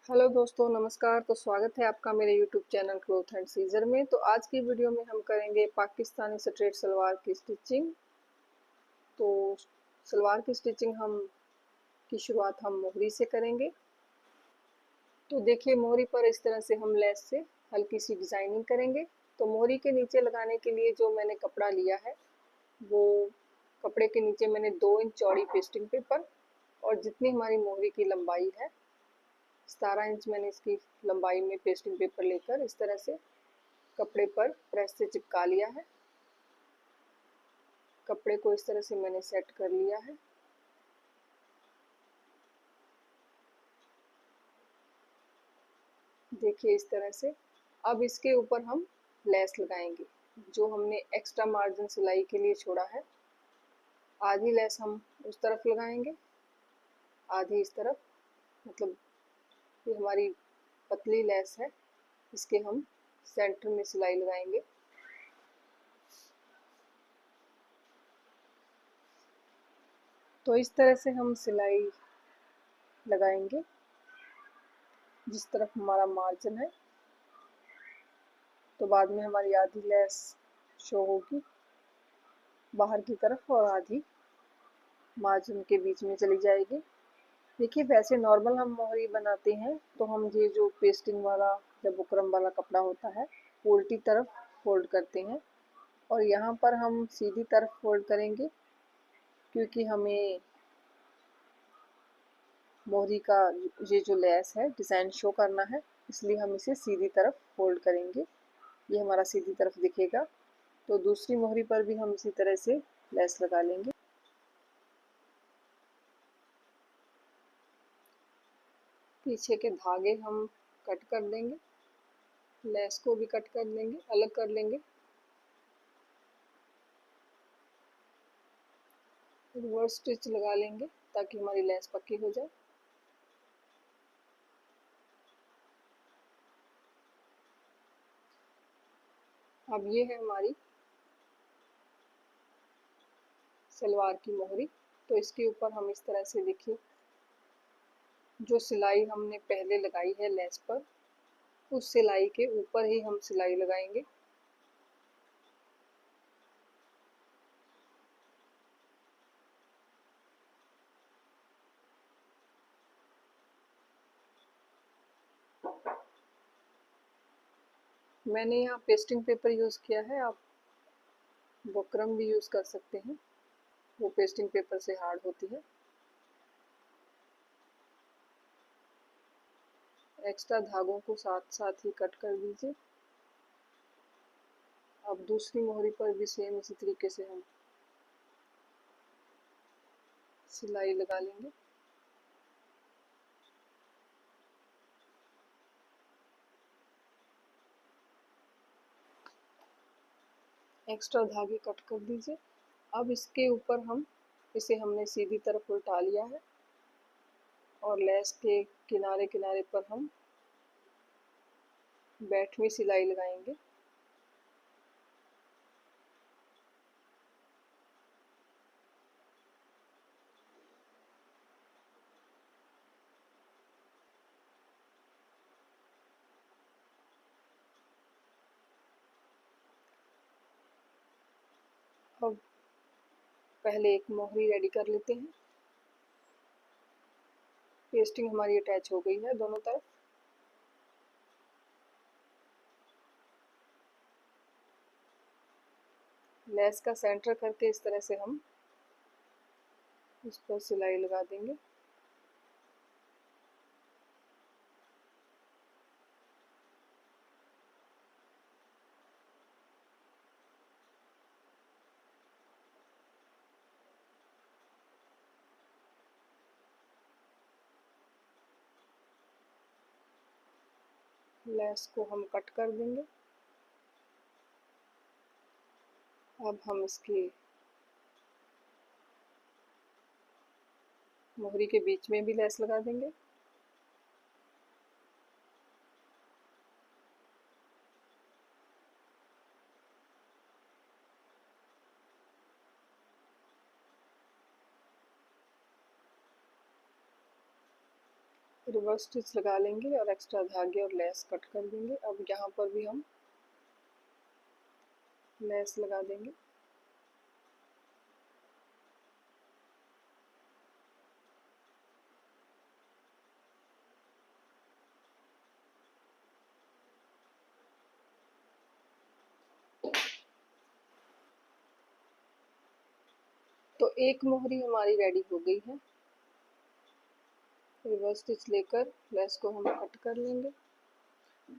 Hello दोस्तों, नमस्कार। तो स्वागत है आपका मेरे YouTube channel cloth and seizure में। तो आज की वीडियो में हम करेंगे पाकिस्तानी स्ट्रेट सलवार की स्टिचिंग। तो सलवार की स्टिचिंग की शुरुआत हम मोहरी से करेंगे। तो देखिए, मोहरी पर इस तरह से हम लेस से हल्की सी डिजाइनिंग करेंगे। तो मोहरी के नीचे लगाने के लिए जो मैंने कपड़ा लिया है, वो कपड़े के नीचे मैंने 2 इंच चौड़ी पेस्टिंग पेपर और जितनी हमारी मोहरी की लंबाई है 17 इंच मैंने इसकी लंबाई में पेस्टिंग पेपर लेकर इस तरह से कपड़े पर प्रेस से चिपका लिया है। कपड़े को इस तरह से मैंने सेट कर लिया है। देखिए इस तरह से। अब इसके ऊपर हम लेस लगाएंगे। जो हमने एक्स्ट्रा मार्जिन सिलाई के लिए छोड़ा है, आधी लेस हम उस तरफ लगाएंगे, आधी इस तरफ। मतलब ये हमारी पतली लेस है, इसके हम सेंटर में सिलाई लगाएंगे। तो इस तरह से हम सिलाई लगाएंगे जिस तरफ हमारा मार्जिन है। तो बाद में हमारी आधी लेस शो होगी बाहर की तरफ और आधी मार्जिन के बीच में चली जाएगी। देखिए, वैसे नॉर्मल हम मोहरी बनाते हैं तो हम ये जो पेस्टिंग वाला या बुकरम वाला कपड़ा होता है वो उल्टी तरफ फोल्ड करते हैं, और यहाँ पर हम सीधी तरफ फोल्ड करेंगे क्योंकि हमें मोहरी का ये जो लेस है डिज़ाइन शो करना है, इसलिए हम इसे सीधी तरफ फोल्ड करेंगे। ये हमारा सीधी तरफ दिखेगा। तो दूसरी मोहरी पर भी हम इसी तरह से लेस लगा लेंगे। पीछे के धागे हम कट कर देंगे, लेस को भी कट कर देंगे, अलग कर लेंगे। रिवर्स स्टिच लगा लेंगे ताकि हमारी लेस पक्की हो जाए। अब ये है हमारी सलवार की मोहरी। तो इसके ऊपर हम इस तरह से, देखिए, जो सिलाई हमने पहले लगाई है लेस पर, उस सिलाई के ऊपर ही हम सिलाई लगाएंगे। मैंने यहाँ पेस्टिंग पेपर यूज़ किया है, आप बुकरम भी यूज़ कर सकते हैं, वो पेस्टिंग पेपर से हार्ड होती है। एक्स्ट्रा धागों को साथ साथ ही कट कर दीजिए। अब दूसरी मोहरी पर भी सेम इसी तरीके से हम सिलाई लगा लेंगे। एक्स्ट्रा धागे कट कर दीजिए। अब इसके ऊपर इसे हमने सीधी तरफ उल्टा लिया है और लेस के किनारे किनारे पर हम बैठवीं सिलाई लगाएंगे। अब पहले एक मोहरी रेडी कर लेते हैं। पेस्टिंग हमारी अटैच हो गई है दोनों तरफ। लेस का सेंटर करके इस तरह से हम इस पर सिलाई लगा देंगे। लेस को हम कट कर देंगे। अब हम इसकी मोहरी के बीच में भी लेस लगा देंगे। रिवर्स स्टिच लगा लेंगे और एक्स्ट्रा धागे और लेस कट कर देंगे। अब यहाँ पर भी हम लेस लगा देंगे। तो एक मोहरी हमारी रेडी हो गई है। रिवर्स स्टिच लेकर लेस को हम कट कर लेंगे।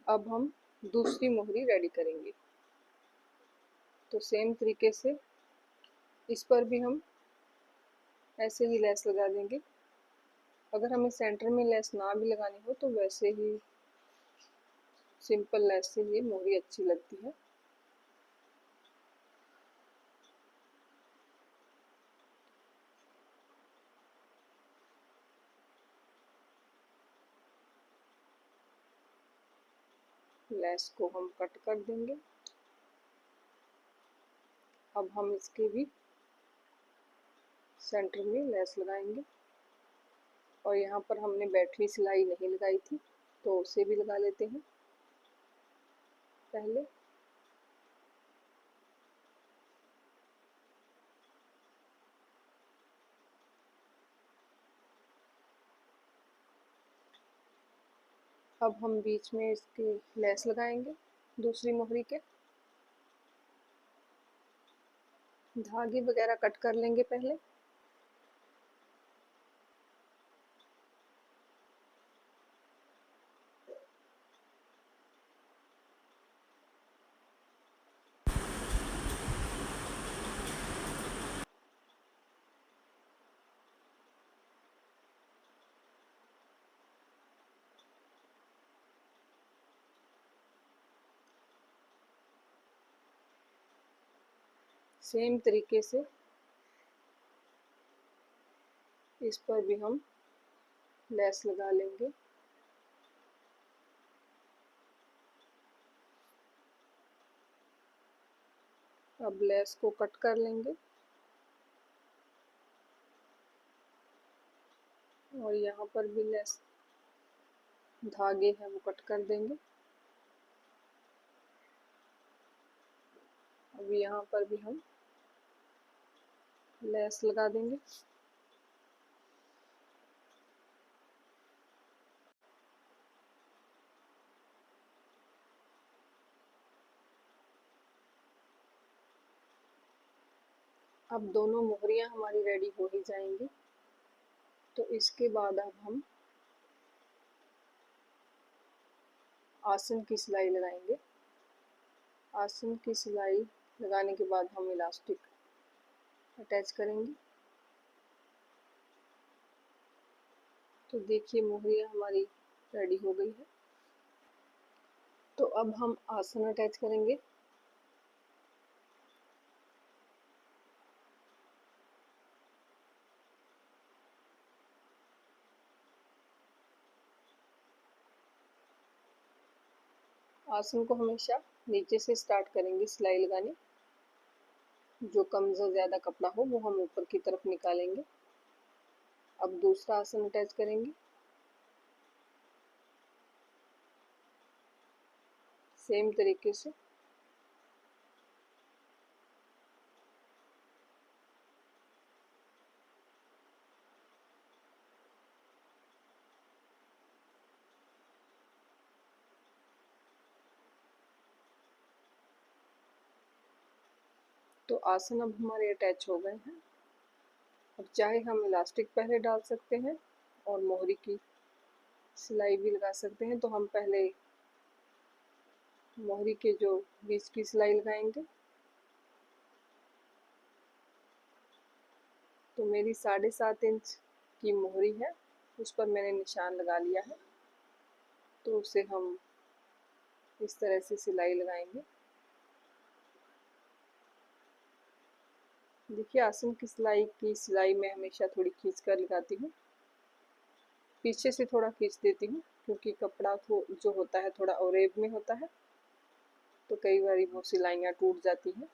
अब हम दूसरी मोहरी रेडी करेंगे। तो सेम तरीके से इस पर भी हम ऐसे ही लेस लगा देंगे। अगर हमें सेंटर में लेस ना भी लगानी हो तो वैसे ही सिंपल लेस से ये मोहरी अच्छी लगती है। लेस को हम कट कर देंगे। अब हम इसके भी सेंटर में लेस लगाएंगे और यहाँ पर हमने बैठनी सिलाई नहीं लगाई थी तो उसे भी लगा लेते हैं पहले। अब हम बीच में इसके लेस लगाएंगे दूसरी मोहरी के। धागे वगैरह कट कर लेंगे पहले। सेम तरीके से इस पर भी हम लेस लगा लेंगे। अब लेस को कट कर लेंगे और यहाँ पर भी लेस धागे हैं वो कट कर देंगे। अब यहाँ पर भी हम लेस लगा देंगे। अब दोनों मोहरियां हमारी रेडी हो ही जाएंगी। तो इसके बाद अब हम आसन की सिलाई लगाएंगे। आसन की सिलाई लगाने के बाद हम इलास्टिक अटैच करेंगे। तो देखिए मोहरियां हमारी रेडी हो गई है। तो अब हम आसन अटैच करेंगे। आसन को हमेशा नीचे से स्टार्ट करेंगे सिलाई लगानी। जो कम से ज़्यादा कपड़ा हो वो हम ऊपर की तरफ निकालेंगे। अब दूसरा आसन अटैच करेंगे सेम तरीके से। तो आसन अब हमारे अटैच हो गए हैं। अब चाहे हम इलास्टिक पहले डाल सकते हैं और मोहरी की सिलाई भी लगा सकते हैं। तो हम पहले मोहरी के जो बीच की सिलाई लगाएंगे। तो मेरी 7.5 इंच की मोहरी है, उस पर मैंने निशान लगा लिया है। तो उसे हम इस तरह से सिलाई लगाएंगे। देखिए आसन की सिलाई मैं हमेशा थोड़ी खींच कर लगाती हूँ। पीछे से थोड़ा खींच देती हूँ क्योंकि कपड़ा जो होता है थोड़ा ओरेब में होता है तो कई बार वो सिलाइयाँ टूट जाती हैं।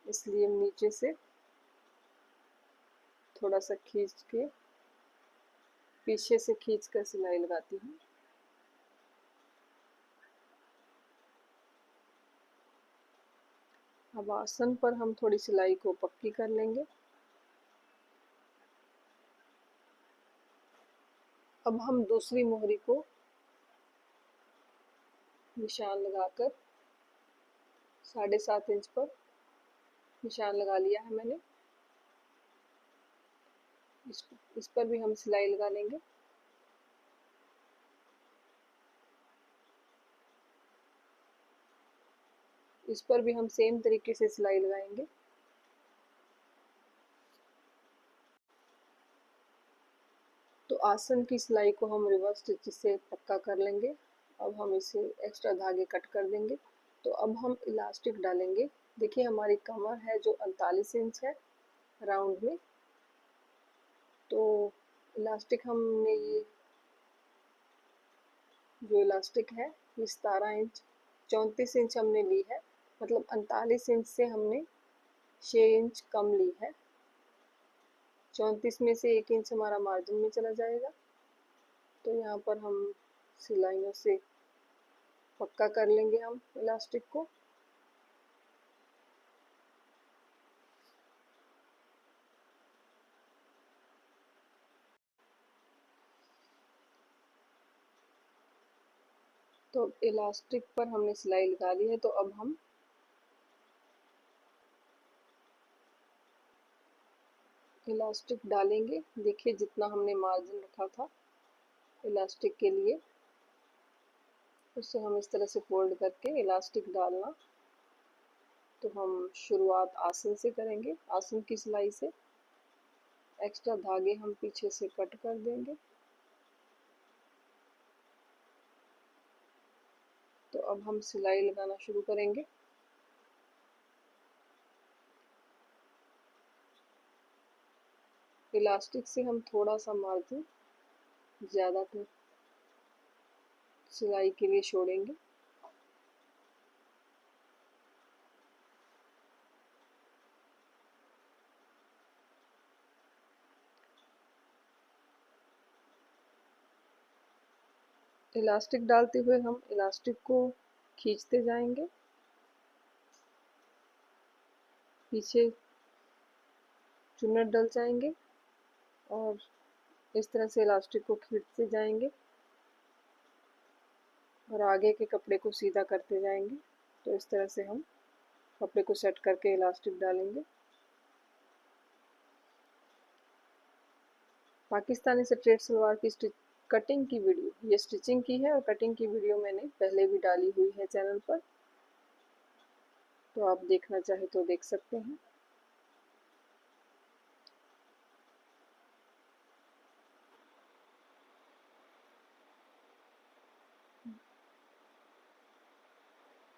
इसलिए नीचे से थोड़ा सा खींच के पीछे से खींच कर सिलाई लगाती हूँ। अब आसन पर हम थोड़ी सिलाई को पक्की कर लेंगे। अब हम दूसरी मोहरी को निशान लगाकर 7.5 इंच पर निशान लगा लिया है मैंने। इस पर भी हम सिलाई लगा लेंगे। इस पर भी हम सेम तरीके से सिलाई लगाएंगे। तो आसन की सिलाई को हम रिवर्स स्टिच से पक्का कर लेंगे। अब हम इसे एक्स्ट्रा धागे कट कर देंगे। तो अब हम इलास्टिक डालेंगे। देखिए हमारी कमर है जो 39 इंच है राउंड में। तो इलास्टिक हमने ये जो इलास्टिक है ये 17 इंच 34 इंच हमने ली है, मतलब 39 इंच से हमने 6 इंच कम ली है। 34 में से 1 इंच हमारा मार्जिन में चला जाएगा। तो यहाँ पर हम सिलाइयों से पक्का कर लेंगे हम इलास्टिक को। तो इलास्टिक पर हमने सिलाई लगा ली है। तो अब हम इलास्टिक डालेंगे। देखिए जितना हमने मार्जिन रखा था इलास्टिक के लिए उससे हम इस तरह से फोल्ड करके इलास्टिक डालना। तो हम शुरुआत आसन से करेंगे। आसन की सिलाई से एक्स्ट्रा धागे हम पीछे से कट कर देंगे। तो अब हम सिलाई लगाना शुरू करेंगे। इलास्टिक से हम थोड़ा सा मार्जिन ज़्यादा सिलाई के लिए छोड़ेंगे। इलास्टिक डालते हुए हम इलास्टिक को खींचते जाएंगे। पीछे चुन्नट डल जाएंगे और इस तरह से इलास्टिक को खींचते जाएंगे और आगे के कपड़े को सीधा करते जाएंगे। तो इस तरह से हम कपड़े को सेट करके इलास्टिक डालेंगे। पाकिस्तानी स्ट्रेट सलवार की कटिंग की वीडियो, ये स्टिचिंग की है और कटिंग की वीडियो मैंने पहले भी डाली हुई है चैनल पर, तो आप देखना चाहे तो देख सकते हैं।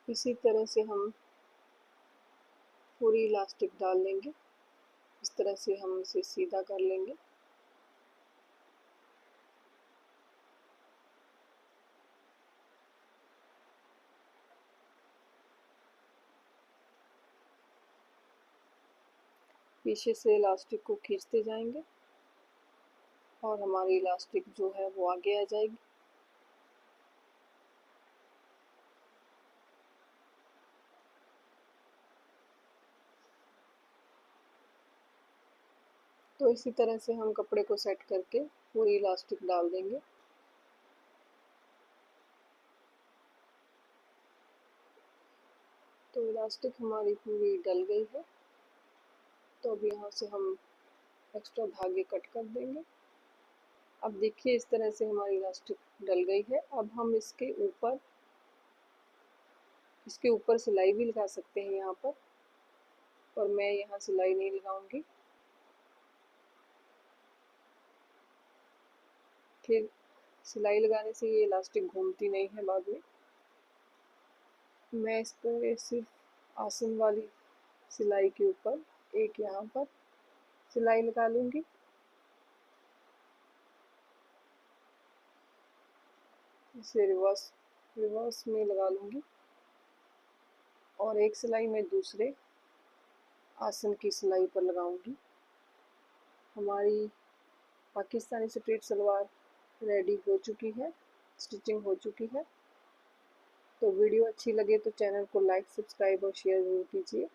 इसी तरह से हम पूरी इलास्टिक डाल लेंगे। इस तरह से हम इसे सीधा कर लेंगे। पीछे से इलास्टिक को खींचते जाएंगे और हमारी इलास्टिक जो है वो आगे आ जाएगी। तो इसी तरह से हम कपड़े को सेट करके पूरी इलास्टिक डाल देंगे। तो इलास्टिक हमारी पूरी डल गई है। तो अब यहाँ से हम एक्स्ट्रा धागे कट कर देंगे। अब देखिए इस तरह से हमारी इलास्टिक डल गई है। अब हम इसके ऊपर सिलाई भी लगा सकते हैं यहाँ पर मैं यहाँ सिलाई नहीं लगाऊंगी। फिर सिलाई लगाने से ये इलास्टिक घूमती नहीं है बाद में। मैं इस पर सिर्फ आसन वाली सिलाई के ऊपर एक यहाँ पर सिलाई लगा लूँगी। इसे रिवर्स में लगा लूँगी और एक सिलाई मैं दूसरे आसन की सिलाई पर लगाऊंगी। हमारी पाकिस्तानी स्ट्रेट सलवार रेडी हो चुकी है, स्टिचिंग हो चुकी है। तो वीडियो अच्छी लगे तो चैनल को लाइक, सब्सक्राइब और शेयर ज़रूर कीजिए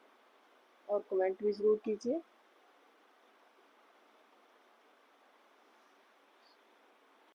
और कमेंट भी ज़रूर कीजिए।